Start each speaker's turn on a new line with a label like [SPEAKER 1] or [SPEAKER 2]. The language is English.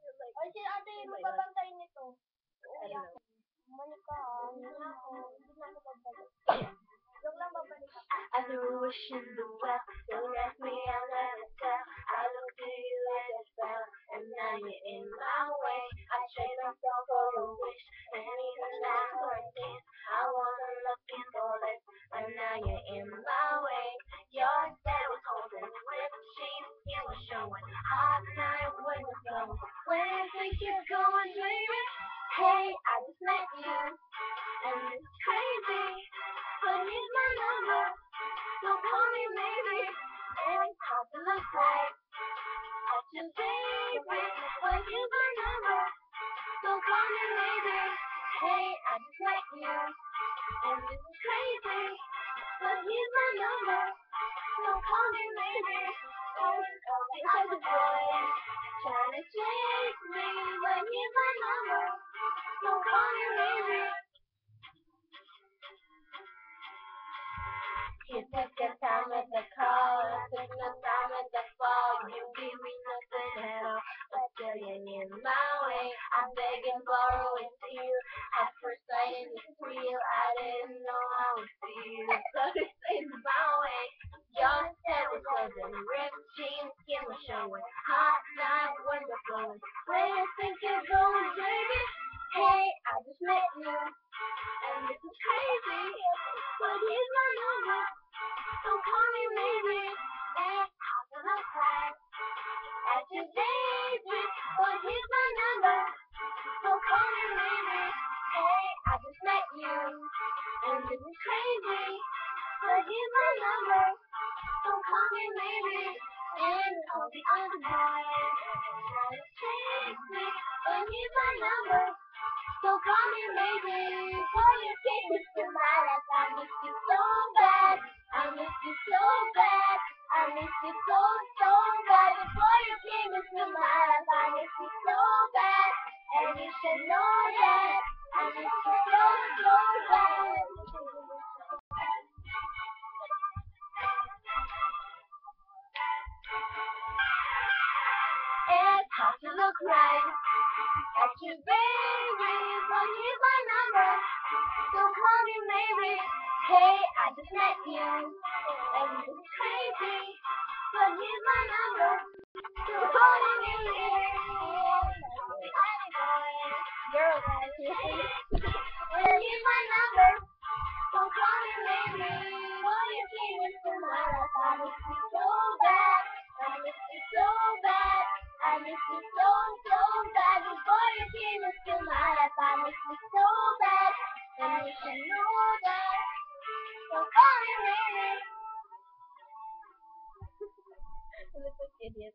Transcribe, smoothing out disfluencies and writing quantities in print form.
[SPEAKER 1] Ay, si ate, magbabantay nito. Uwi ako. Bumalik ka, hindi na ako. Hindi na ako babalik. Yung lang babalik ako.
[SPEAKER 2] I threw a shit in the well. Don't ask me, I'll never tell. I look to you as a spell, and now you're in my way. I trade myself for a wish, and even now for a kiss. I wasn't looking for this, and now you're in my way. Your dad was holding ripped jeans, you were showing hot night when you're going. Where do you think you're going, baby? Hey, I just met you, and it's crazy, but here's my number. Don't call me maybe, and it's hard to look right at your baby, but here's my number. Don't call me maybe. Hey, I just met you, and this is crazy, but here's my number. Don't call me maybe. Oh, the other boys trying to chase me, but here's my number. Don't call me maybe. You took your time with the call, I took no time with the fall. You give me nothing at all, but still you're in my way. I'm begging, borrowing to you. At first sight, it's real. I didn't know I would feel it, but it's in my way. Your head was closing, ripped jeans, skin was showing. Hot night when we're flowing. Where you think you're going, baby? Hey, I just met you, and this is crazy, but here's my number. Don't call me maybe, and I'm gonna cry at your baby, but here's my number. Don't call me maybe, hey, I just met you, and this is crazy, but here's my number. Don't call me maybe, and all the other boys try to chase me, but here's my number. Don't call me maybe, boy, you came into my life, I miss you so bad. I miss you so bad. I miss you so, so bad. Before you came into my life, I miss you so bad. And you should know that. I miss you so, so bad. It's hard to look right at you, baby, but here's my number. Don't call me maybe. Hey, I just met you, and it's crazy, but here's my number. Don't call me maybe.
[SPEAKER 1] Girl,
[SPEAKER 2] And here's my number. Don't call me maybe. Boy, you came into my life. I miss you so bad. I miss you so bad. I miss you so, so bad. Before you came into my life, I miss you so bad. And you should know that. Don't call me maybe.
[SPEAKER 1] little idiot.